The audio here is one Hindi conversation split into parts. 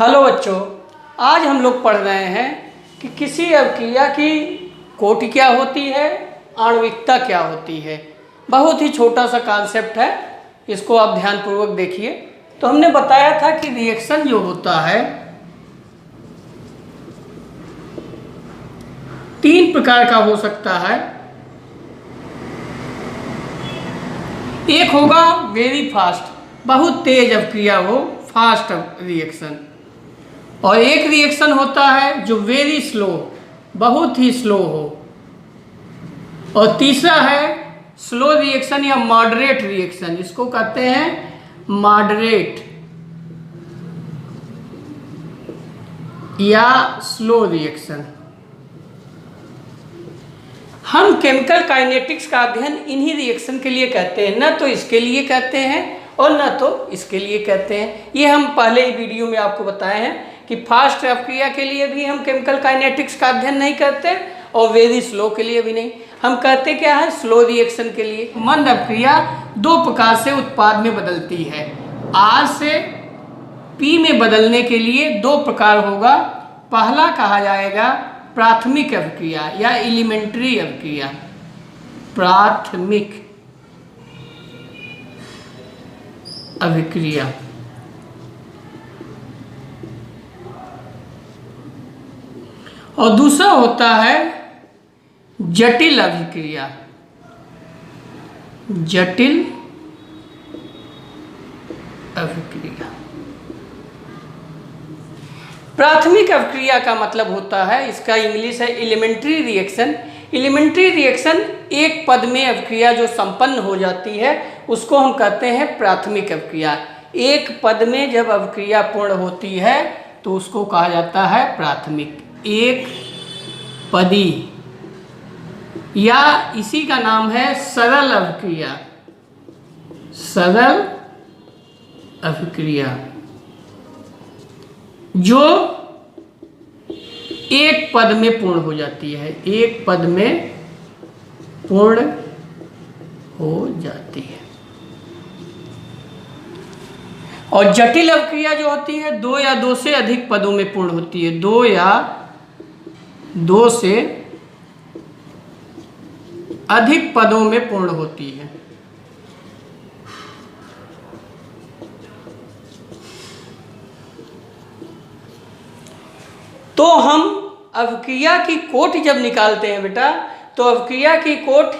हेलो बच्चों, आज हम लोग पढ़ रहे हैं कि किसी अवक्रिया की कोटि क्या होती है, आणविकता क्या होती है। बहुत ही छोटा सा कॉन्सेप्ट है, इसको आप ध्यानपूर्वक देखिए। तो हमने बताया था कि रिएक्शन जो होता है तीन प्रकार का हो सकता है। एक होगा वेरी फास्ट, बहुत तेज अवक्रिया हो, फास्ट रिएक्शन। और एक रिएक्शन होता है जो वेरी स्लो, बहुत ही स्लो हो। और तीसरा है स्लो रिएक्शन या मॉडरेट रिएक्शन, इसको कहते हैं मॉडरेट या स्लो रिएक्शन। हम केमिकल काइनेटिक्स का अध्ययन इन्हीं रिएक्शन के लिए कहते हैं, न तो इसके लिए कहते हैं और न तो इसके लिए कहते हैं। ये हम पहले ही वीडियो में आपको बताए हैं कि फास्ट अवक्रिया के लिए भी हम केमिकल काइनेटिक्स का अध्ययन नहीं करते और वेरी स्लो के लिए भी नहीं। हम कहते क्या है, स्लो रिएक्शन के लिए। मंद अवक्रिया दो प्रकार से उत्पाद में बदलती है। R से P में बदलने के लिए दो प्रकार होगा। पहला कहा जाएगा प्राथमिक अवक्रिया या एलिमेंट्री अवक्रिया, प्राथमिक अभिक्रिया। और दूसरा होता है जटिल अभिक्रिया, जटिल अभिक्रिया। प्राथमिक अभिक्रिया का मतलब होता है, इसका इंग्लिश है एलिमेंट्री रिएक्शन। एलिमेंट्री रिएक्शन एक पद में अभिक्रिया जो संपन्न हो जाती है उसको हम कहते हैं प्राथमिक अभिक्रिया। एक पद में जब अभिक्रिया पूर्ण होती है तो उसको कहा जाता है प्राथमिक, एक पदी, या इसी का नाम है सरल अभिक्रिया, सरल अभिक्रिया, जो एक पद में पूर्ण हो जाती है, एक पद में पूर्ण हो जाती है। और जटिल अभिक्रिया जो होती है दो या दो से अधिक पदों में पूर्ण होती है, दो या दो से अधिक पदों में पूर्ण होती है। तो हम अभिक्रिया की कोट जब निकालते हैं बेटा, तो अभिक्रिया की कोट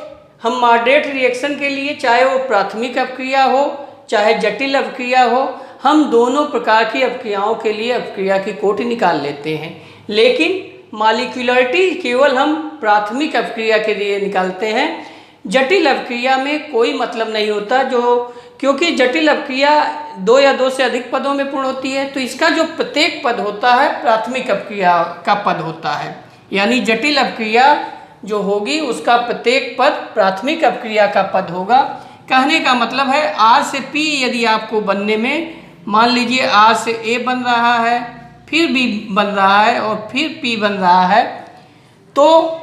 हम मॉडरेट रिएक्शन के लिए, चाहे वो प्राथमिक अभिक्रिया हो चाहे जटिल अभिक्रिया हो, हम दोनों प्रकार की अभिक्रियाओं के लिए अभिक्रिया की कोट निकाल लेते हैं। लेकिन मॉलिक्यूलरिटी केवल हम प्राथमिक अभिक्रिया के लिए निकालते हैं। जटिल अभिक्रिया में कोई मतलब नहीं होता, क्योंकि जटिल अभिक्रिया दो या दो से अधिक पदों में पूर्ण होती है, तो इसका जो प्रत्येक पद होता है प्राथमिक अभिक्रिया का पद होता है। यानी जटिल अभिक्रिया जो होगी उसका प्रत्येक पद प्राथमिक अभिक्रिया का पद होगा। कहने का मतलब है R से P यदि आपको बनने में, मान लीजिए R से A बन रहा है, फिर B बन रहा है और फिर P बन रहा है, तो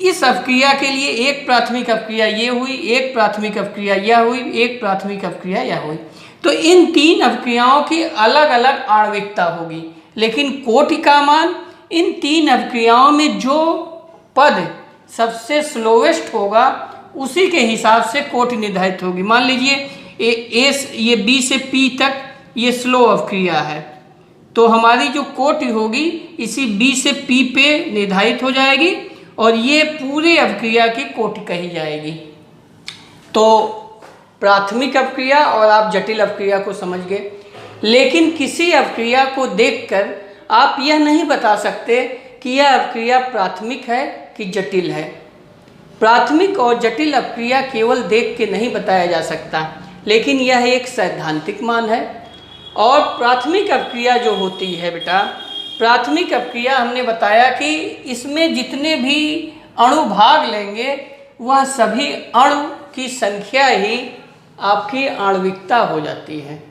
इस अभिक्रिया के लिए एक प्राथमिक अभिक्रिया ये हुई, एक प्राथमिक अभिक्रिया यह हुई, एक प्राथमिक अभिक्रिया यह हुई। तो इन तीन अभिक्रियाओं की अलग अलग आणविकता होगी, लेकिन कोटि का मान इन तीन अभिक्रियाओं में जो पद सबसे स्लोवेस्ट होगा उसी के हिसाब से कोटि निर्धारित होगी। मान लीजिए ये B से P तक ये स्लो अभिक्रिया है, तो हमारी जो कोटि होगी इसी B से P पे निर्धारित हो जाएगी और ये पूरे अभिक्रिया की कोटि कही जाएगी। तो प्राथमिक अभिक्रिया और आप जटिल अभिक्रिया को समझ गए। लेकिन किसी अभिक्रिया को देखकर आप यह नहीं बता सकते कि यह अभिक्रिया प्राथमिक है कि जटिल है। प्राथमिक और जटिल अभिक्रिया केवल देख के नहीं बताया जा सकता, लेकिन यह एक सैद्धांतिक मान है। और प्राथमिक अभिक्रिया जो होती है बेटा, प्राथमिक अभिक्रिया हमने बताया कि इसमें जितने भी अणु भाग लेंगे वह सभी अणु की संख्या ही आपकी आणविकता हो जाती है।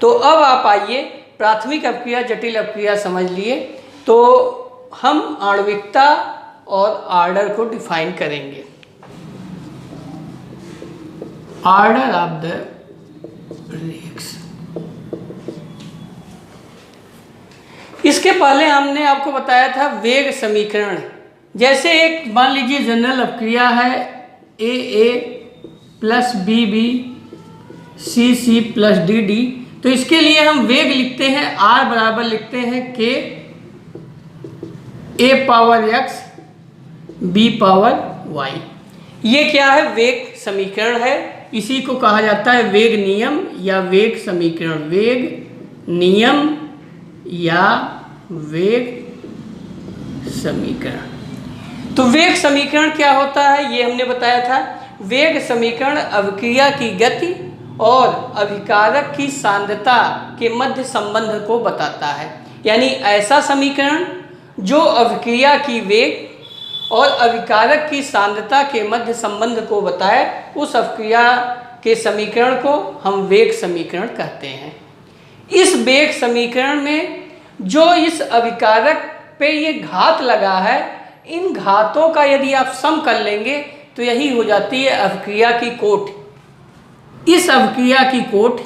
तो अब आप आइए, प्राथमिक अभिक्रिया जटिल अभिक्रिया समझ लिए, तो हम आणविकता और ऑर्डर को डिफाइन करेंगे। Order of the reaction. इसके पहले हमने आपको बताया था वेग समीकरण। जैसे एक मान लीजिए जनरल अपक्रिया है A plus B C plus D, तो इसके लिए हम वेग लिखते हैं R बराबर लिखते हैं K A power x B power y। ये क्या है? वेग समीकरण है। इसी को कहा जाता है वेग नियम या वेग समीकरण। वेग नियम या वेग समीकरण। तो वेग समीकरण क्या होता है ये हमने बताया था। वेग समीकरण अभिक्रिया की गति और अभिकारक की सांद्रता के मध्य संबंध को बताता है। यानी ऐसा समीकरण जो अभिक्रिया की वेग और अभिकारक की सांद्रता के मध्य संबंध को बताए, उस अभिक्रिया के समीकरण को हम वेग समीकरण कहते हैं। इस वेग समीकरण में जो इस अभिकारक पे ये घात लगा है, इन घातों का यदि आप सम कर लेंगे तो यही हो जाती है अभिक्रिया की कोट। इस अभिक्रिया की कोट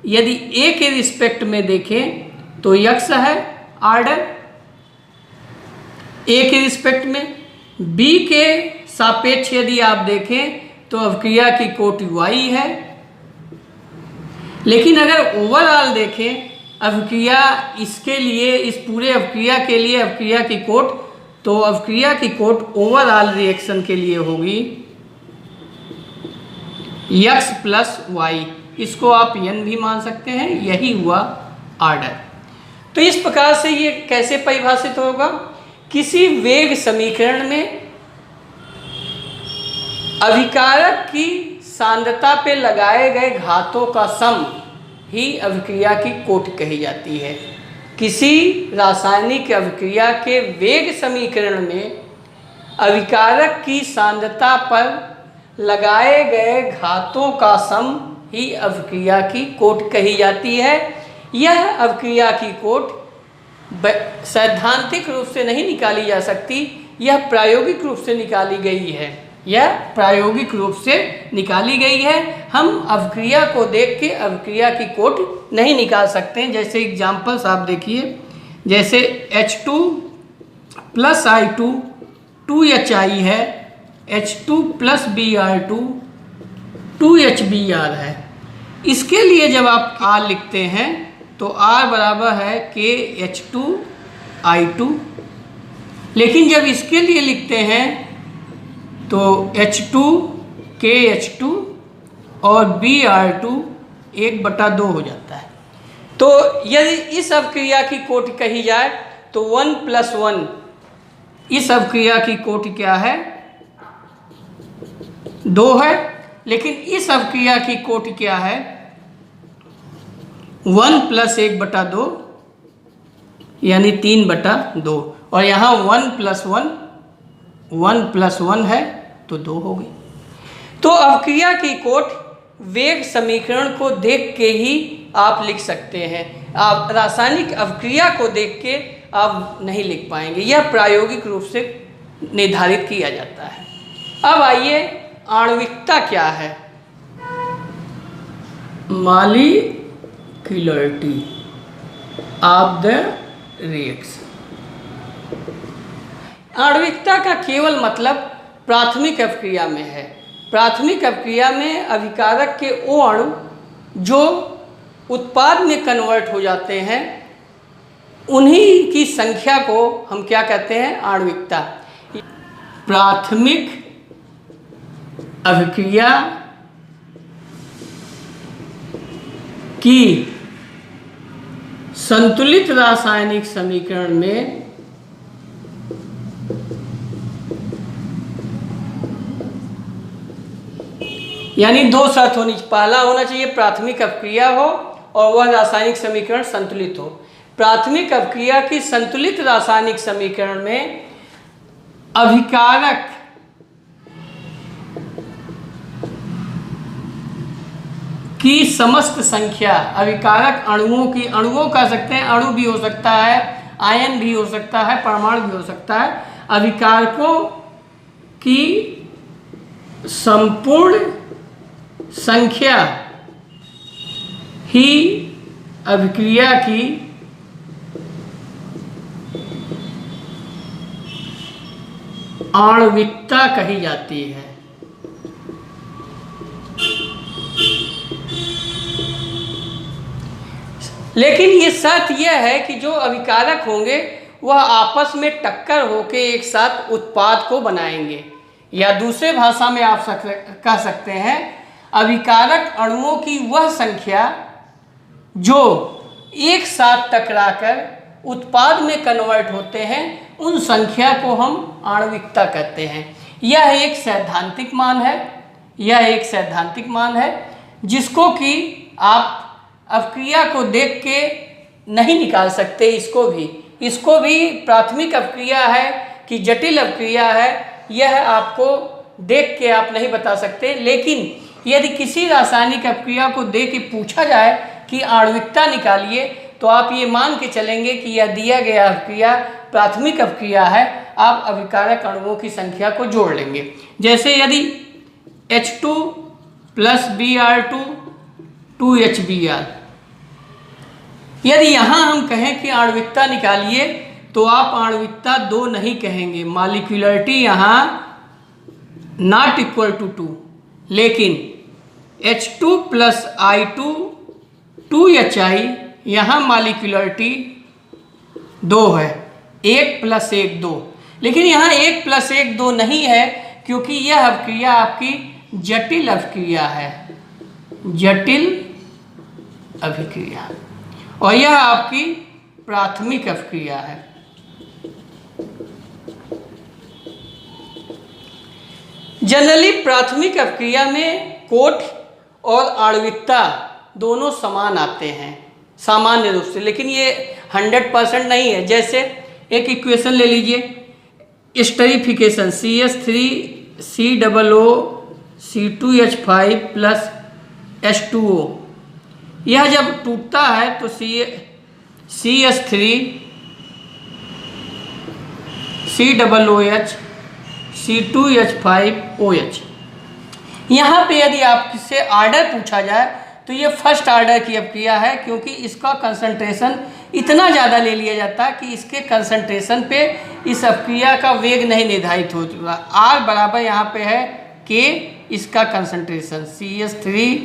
यदि ए के रिस्पेक्ट में देखें तो x है आर्डर ए के रिस्पेक्ट में, बी के सापेक्ष यदि आप देखें तो अभिक्रिया की कोट y है। लेकिन अगर ओवरऑल देखें अभिक्रिया इसके लिए, इस पूरे अभिक्रिया के लिए अभिक्रिया की कोट, तो अभिक्रिया की कोट ओवरऑल रिएक्शन के लिए होगी x प्लस वाई। इसको आप n भी मान सकते हैं। यही हुआ आर्डर। तो इस प्रकार से ये कैसे परिभाषित होगा? किसी वेग समीकरण में अभिकारक की सांद्रता पे लगाए गए घातों का सम ही अभिक्रिया की कोट कही जाती है। किसी रासायनिक अभिक्रिया के वेग समीकरण में अभिकारक की सांद्रता पर लगाए गए घातों का सम ही अभिक्रिया की कोट कही जाती है। यह अभिक्रिया की कोट सैद्धांतिक रूप से नहीं निकाली जा सकती, यह प्रायोगिक रूप से निकाली गई है। यह प्रायोगिक रूप से निकाली गई है। हम अभिक्रिया को देख के अभिक्रिया की कोट नहीं निकाल सकते हैं। जैसे एग्जाम्पल्स आप देखिए, जैसे H2 प्लस I2 2HI है, H2 प्लस Br2 2HBr है। इसके लिए जब आप R लिखते हैं तो R बराबर है KH2I2। लेकिन जब इसके लिए लिखते हैं तो H2 KH2 और Br2 1/2 हो जाता है। तो यदि इस अभिक्रिया की कोटि कही जाए तो 1 + 1, इस अभिक्रिया की कोटि क्या है? 2 है। लेकिन इस अभिक्रिया की कोटि क्या है? 1 + 1/2 यानी 3/2। और यहाँ 1 + 1 है तो 2 हो गई। तो अभिक्रिया की कोट वेग समीकरण को देख के ही आप लिख सकते हैं। आप रासायनिक अभिक्रिया को देख के आप नहीं लिख पाएंगे। यह प्रायोगिक रूप से निर्धारित किया जाता है। अब आइए, आणविकता क्या है? Molecularity of the reaction. आणविकता का केवल मतलब प्राथमिक अभिक्रिया में है। प्राथमिक अभिक्रिया में अभिकारक के वो अणु जो उत्पाद में कन्वर्ट हो जाते हैं, उन्हीं की संख्या को हम क्या कहते हैं? आणविकता। प्राथमिक अभिक्रिया की संतुलित रासायनिक समीकरण में यानी 2 शर्त होनी चाहिए। पहला होना चाहिए प्राथमिक अभिक्रिया हो और वह रासायनिक समीकरण संतुलित हो। प्राथमिक अभिक्रिया की संतुलित रासायनिक समीकरण में अभिकारक की समस्त संख्या, अभिकारक अणुओं की, अणुओं कह सकते हैं, अणु भी हो सकता है, आयन भी हो सकता है, परमाणु भी हो सकता है, अभिकारकों की संपूर्ण संख्या ही अभिक्रिया की आणविकता कही जाती है। लेकिन ये शर्त यह है कि जो अभिकारक होंगे वह आपस में टक्कर होकर एक साथ उत्पाद को बनाएंगे, या दूसरे भाषा में आप कह सकते हैं अभिकारक अणुओं की वह संख्या जो एक साथ टकराकर उत्पाद में कन्वर्ट होते हैं उन संख्या को हम आणविकता कहते हैं। यह एक सैद्धांतिक मान है, यह एक सैद्धांतिक मान है जिसको कि आप अपक्रिया को देख के नहीं निकाल सकते। इसको भी प्राथमिक अपक्रिया है कि जटिल अपक्रिया है, यह आपको देख के आप नहीं बता सकते। लेकिन यदि किसी रासायनिक अपक्रिया को देख के पूछा जाए कि आणविकता निकालिए, तो आप ये मान के चलेंगे कि यह दिया गया अपक्रिया प्राथमिक अपक्रिया है। आप अभिकारक अणुओं की संख्या को जोड़ लेंगे। जैसे यदि H2 + Br2 2HBr, यदि यहाँ हम कहें कि आणविकता निकालिए तो आप आणविकता 2 नहीं कहेंगे, मॉलिक्यूलरिटी यहाँ ≠ 2। लेकिन H2 + I2 2HI, यहाँ मॉलिक्यूलरिटी 2 है, 1 + 1 2। लेकिन यहाँ 1 + 1 2 नहीं है, क्योंकि यह अपक्रिया आपकी जटिल अपक्रिया है, जटिल अभिक्रिया, और यह आपकी प्राथमिक अपक्रिया है। जनरली प्राथमिक अपक्रिया में कोट और आणविकता दोनों समान आते हैं सामान्य रूप से, लेकिन ये 100% नहीं है। जैसे एक इक्वेशन ले लीजिए, एस्टरीफिकेशन CH3COO C2H5 + H2O, यह जब टूटता है तो CH3 COOH C2H5OH। यहाँ पे यदि आपसे आर्डर पूछा जाए तो ये फर्स्ट आर्डर की अपक्रिया है, क्योंकि इसका कंसंट्रेशन इतना ज़्यादा ले लिया जाता है कि इसके कंसंट्रेशन पे इस अपक्रिया का वेग नहीं निर्धारित हो चुका। R बराबर यहाँ पे है K, इसका कंसंट्रेशन CH3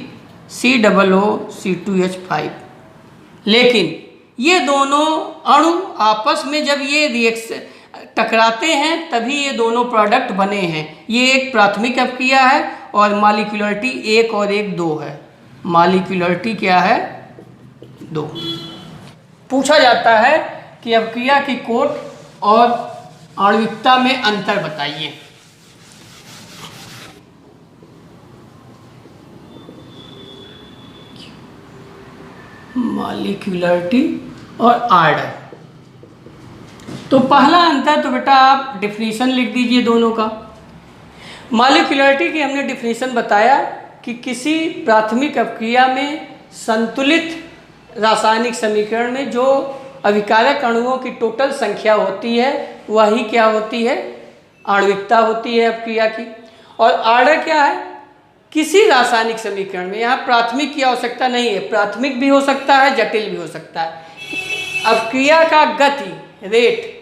COO C2H5। लेकिन ये दोनों अणु आपस में जब ये रिएक्शन टकराते हैं तभी ये दोनों प्रोडक्ट बने हैं। ये एक प्राथमिक अपक्रिया है और मॉलिक्यूलरिटी 1 और 1 2 है। मॉलिक्यूलरिटी क्या है? 2। पूछा जाता है कि अपक्रिया की कोट और आणविकता में अंतर बताइए। मॉलिक्यूलरिटी और आर्डर। तो पहला अंतर तो बेटा आप डिफिनीशन लिख दीजिए दोनों का। मॉलिक्यूलरिटी की हमने डिफिनीशन बताया कि किसी प्राथमिक अपक्रिया में संतुलित रासायनिक समीकरण में जो अभिकारक अणुओं की टोटल संख्या होती है वही क्या होती है? आणविकता होती है अपक्रिया की। और आर्डर क्या है? किसी रासायनिक समीकरण में, यहाँ प्राथमिक की आवश्यकता नहीं है, प्राथमिक भी हो सकता है, जटिल भी हो सकता है। अपक्रिया का गति रेट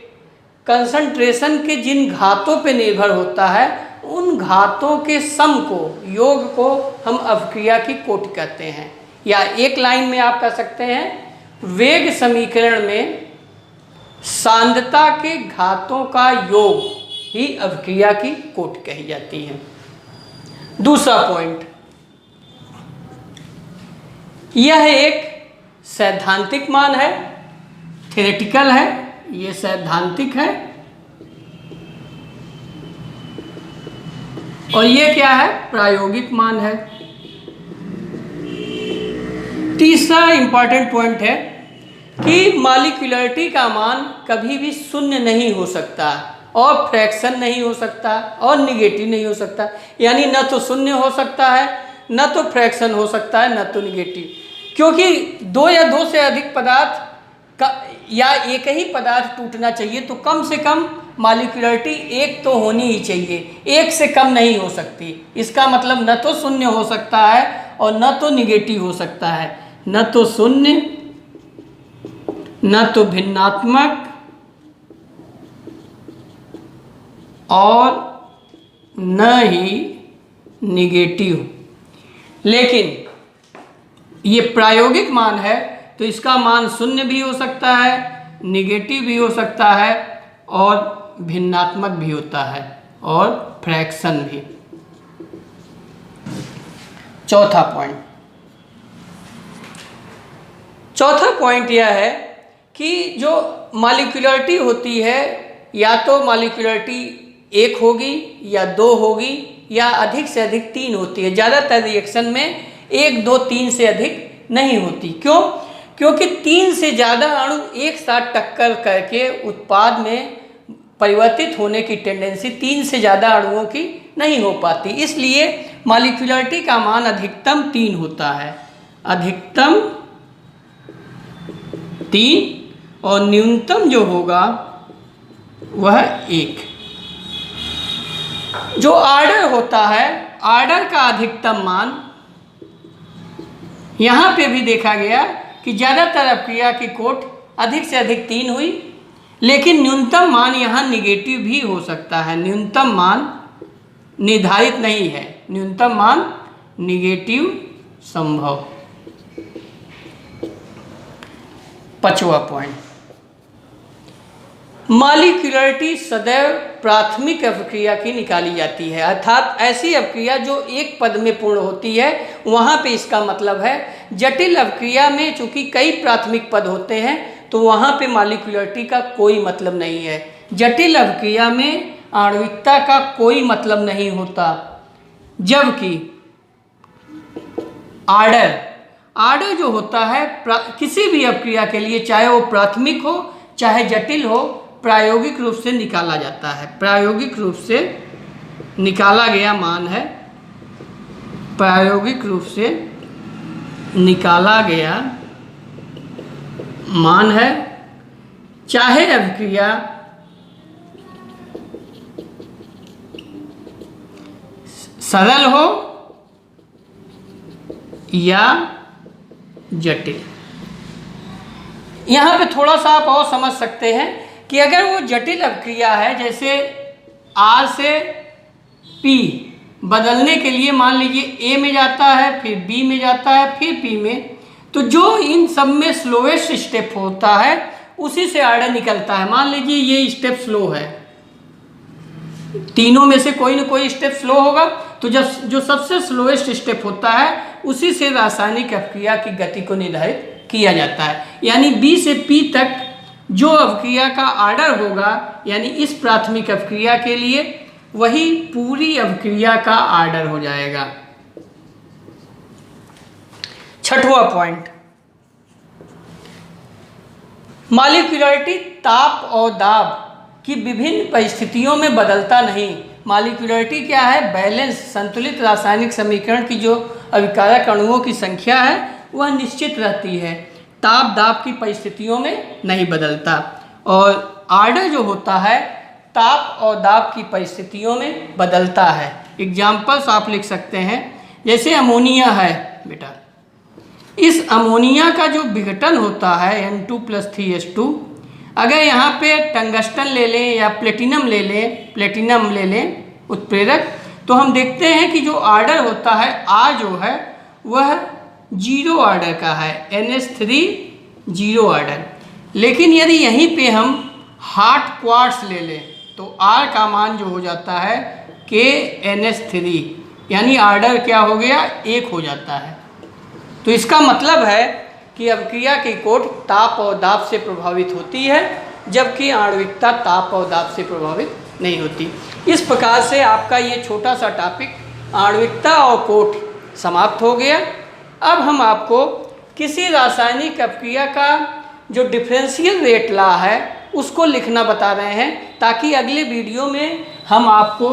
कंसंट्रेशन के जिन घातों पे निर्भर होता है उन घातों के सम को, योग को हम अपक्रिया की कोटि कहते हैं। या एक लाइन में आप कह सकते हैं वेग समीकरण में सांद्रता के घातों का योग ही अपक्रिया की कोटि कही जाती है। दूसरा पॉइंट, यह एक सैद्धांतिक मान है, थ्योरेटिकल है, ये सैद्धांतिक है। और ये क्या है? प्रायोगिक मान है। तीसरा इंपॉर्टेंट पॉइंट है कि मॉलिक्यूलरिटी का मान कभी भी शून्य नहीं हो सकता और फ्रैक्शन नहीं हो सकता और निगेटिव नहीं हो सकता। यानी न तो शून्य हो सकता है, न तो फ्रैक्शन हो सकता है, न तो निगेटिव। क्योंकि दो या दो से अधिक पदार्थ का या एक ही पदार्थ टूटना चाहिए तो कम से कम मॉलिक्यूलरिटी 1 तो होनी ही चाहिए, 1 से कम नहीं हो सकती। इसका मतलब न तो शून्य हो सकता है और न तो निगेटिव हो सकता है, न तो शून्य, न तो भिन्नात्मक, और न ही निगेटिव। लेकिन ये प्रायोगिक मान है तो इसका मान शून्य भी हो सकता है, निगेटिव भी हो सकता है और भिन्नात्मक भी होता है और फ्रैक्शन भी। चौथा पॉइंट यह है कि जो मॉलिक्यूलरिटी होती है या तो मॉलिक्यूलरिटी 1 होगी या 2 होगी या अधिक से अधिक 3 होती है। ज़्यादातर रिएक्शन में 1, 2, 3 से अधिक नहीं होती। क्यों? क्योंकि 3 से ज़्यादा अणु एक साथ टक्कर करके उत्पाद में परिवर्तित होने की टेंडेंसी 3 से ज़्यादा अणुओं की नहीं हो पाती। इसलिए मॉलिक्यूलरिटी का मान अधिकतम 3 होता है, अधिकतम 3 और न्यूनतम जो होगा वह 1। जो ऑर्डर होता है, ऑर्डर का अधिकतम मान यहाँ पे भी देखा गया कि ज़्यादातर अपक्रिया की कोट अधिक से अधिक 3 हुई, लेकिन न्यूनतम मान यहाँ निगेटिव भी हो सकता है। न्यूनतम मान निर्धारित नहीं है, न्यूनतम मान निगेटिव संभव। 5वां पॉइंट, मॉलिक्यूलरिटी सदैव प्राथमिक अपक्रिया की निकाली जाती है, अर्थात ऐसी अपक्रिया जो एक पद में पूर्ण होती है। वहाँ पे इसका मतलब है जटिल अपक्रिया में चूंकि कई प्राथमिक पद होते हैं तो वहाँ पे मॉलिक्यूलरिटी का कोई मतलब नहीं है। जटिल अपक्रिया में आणविकता का कोई मतलब नहीं होता, जबकि ऑर्डर जो होता है किसी भी अपक्रिया के लिए, चाहे वो प्राथमिक हो चाहे जटिल हो, प्रायोगिक रूप से निकाला जाता है। प्रायोगिक रूप से निकाला गया मान है, प्रायोगिक रूप से निकाला गया मान है, चाहे अपक्रिया सरल हो या जटिल। यहाँ पे थोड़ा सा आप और समझ सकते हैं कि अगर वो जटिल अपक्रिया है, जैसे R से P बदलने के लिए मान लीजिए A में जाता है, फिर B में जाता है, फिर P में, तो जो इन सब में स्लोएस्ट स्टेप होता है उसी से ऑर्डर निकलता है। मान लीजिए ये स्टेप स्लो है, तीनों में से कोई ना कोई स्टेप स्लो होगा, तो जब जो सबसे स्लोएस्ट स्टेप होता है उसी से रासायनिक अपक्रिया की गति को निर्धारित किया जाता है। यानी B से P तक जो अपक्रिया का ऑर्डर होगा, यानी इस प्राथमिक अपक्रिया के लिए, वही पूरी अपक्रिया का ऑर्डर हो जाएगा। 6वां पॉइंट, मॉलिक्यूलरिटी ताप और दाब की विभिन्न परिस्थितियों में बदलता नहीं। मॉलिक्यूलरिटी क्या है? बैलेंस, संतुलित रासायनिक समीकरण की जो अभिकारक अणुओं की संख्या है वह निश्चित रहती है, ताप दाब की परिस्थितियों में नहीं बदलता। और ऑर्डर जो होता है ताप और दाब की परिस्थितियों में बदलता है। एग्जाम्पल्स आप लिख सकते हैं, जैसे अमोनिया है बेटा, इस अमोनिया का जो विघटन होता है N2+3H2, अगर यहाँ पे टंगस्टन ले लें या प्लेटिनम ले लें उत्प्रेरक, तो हम देखते हैं कि जो ऑर्डर होता है R जो है वह 0 ऑर्डर का है, NH3 0 ऑर्डर। लेकिन यदि यहीं पे हम हार्ड क्वार्ट्स ले लें तो R का मान जो हो जाता है KNH3, यानी ऑर्डर क्या हो गया? 1 हो जाता है। तो इसका मतलब है कि अपक्रिया की कोट ताप और दाब से प्रभावित होती है, जबकि आणविकता ताप और दाब से प्रभावित नहीं होती। इस प्रकार से आपका ये छोटा सा टॉपिक आणविकता और कोट समाप्त हो गया। अब हम आपको किसी रासायनिक अपक्रिया का जो डिफरेंशियल रेट लॉ है उसको लिखना बता रहे हैं, ताकि अगले वीडियो में हम आपको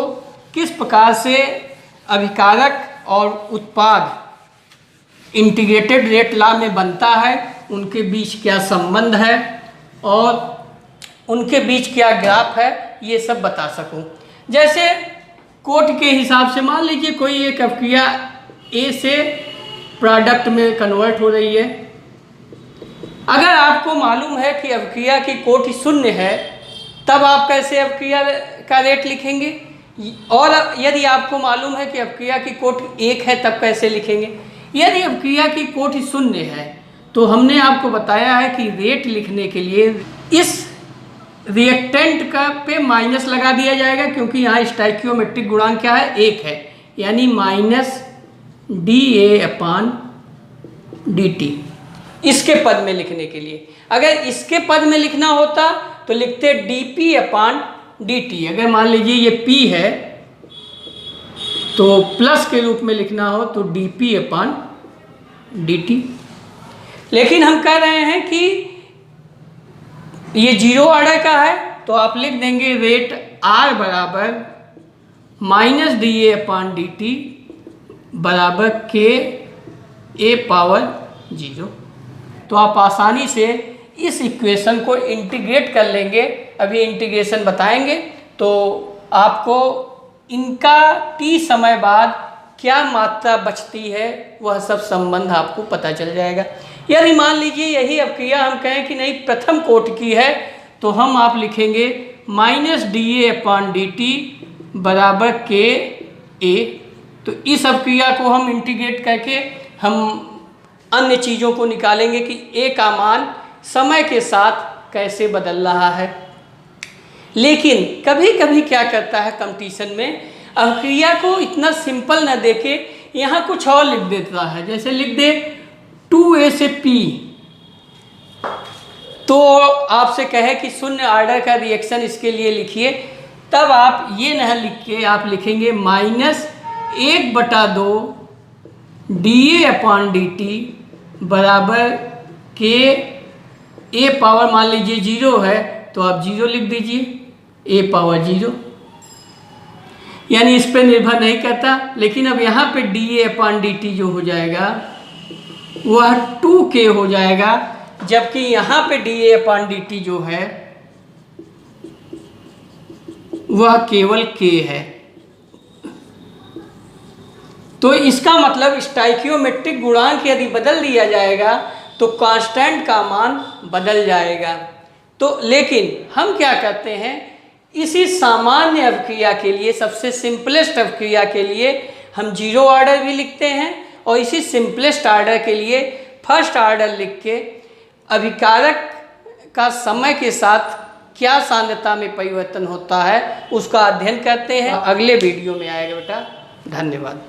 किस प्रकार से अभिकारक और उत्पाद इंटीग्रेटेड रेट लॉ में बनता है, उनके बीच क्या संबंध है और उनके बीच क्या ग्राफ है, ये सब बता सकूं। जैसे कोट के हिसाब से मान लीजिए कोई एक अपक्रिया A से प्रोडक्ट में कन्वर्ट हो रही है। अगर आपको मालूम है कि अपक्रिया की कोट 0 है, तब आप कैसे अपक्रिया का रेट लिखेंगे, और यदि आपको मालूम है कि अपक्रिया की कोटि 1 है तब कैसे लिखेंगे। यदि अपक्रिया की कोटि 0 है तो हमने आपको बताया है कि रेट लिखने के लिए इस रिएक्टेंट का पे माइनस लगा दिया जाएगा, क्योंकि यहाँ स्टोइकियोमेट्रिक गुणांक क्या है, 1 है, यानी माइनस dA/dt इसके पद में लिखने के लिए। अगर इसके पद में लिखना होता तो लिखते dP/dt। अगर मान लीजिए ये P है तो प्लस के रूप में लिखना हो तो dP/dt। लेकिन हम कह रहे हैं कि ये 0 ऑर्डर का है तो आप लिख देंगे रेट R बराबर -dA/dt बराबर KA/0। तो आप आसानी से इस इक्वेशन को इंटीग्रेट कर लेंगे। अभी इंटीग्रेशन बताएंगे तो आपको इनका t समय बाद क्या मात्रा बचती है वह सब संबंध आपको पता चल जाएगा। यदि मान लीजिए यही अपक्रिया हम कहें कि नहीं प्रथम कोटि की है तो हम आप लिखेंगे -dA/dt बराबर KA। तो इस अपक्रिया को हम इंटीग्रेट करके हम अन्य चीज़ों को निकालेंगे कि A का मान समय के साथ कैसे बदल रहा है। लेकिन कभी कभी क्या करता है कंपटीशन में, अपक्रिया को इतना सिंपल न देके यहाँ कुछ और लिख देता है। जैसे लिख दे 2A से P, तो आपसे कहे कि 0 ऑर्डर का रिएक्शन इसके लिए लिखिए, तब आप ये न लिख के आप लिखेंगे -1/2 dA/dt बराबर KA पावर मान लीजिए 0 है तो आप 0 लिख दीजिए, A/0, यानी इस पर निर्भर नहीं करता। लेकिन अब यहाँ पे dA/dt जो हो जाएगा वह 2K हो जाएगा, जबकि यहाँ पे dA/dt जो है वह केवल K है। तो इसका मतलब स्टोइकियोमेट्रिक गुणांक यदि बदल दिया जाएगा तो कांस्टेंट का मान बदल जाएगा। तो लेकिन हम क्या करते हैं, इसी सामान्य अपक्रिया के लिए, सबसे सिंपलेस्ट अपक्रिया के लिए हम 0 ऑर्डर भी लिखते हैं, और इसी सिंपलेस्ट ऑर्डर के लिए फर्स्ट ऑर्डर लिख के अभिकारक का समय के साथ क्या सांद्रता में परिवर्तन होता है उसका अध्ययन करते हैं। अगले वीडियो में आएगा बेटा। धन्यवाद।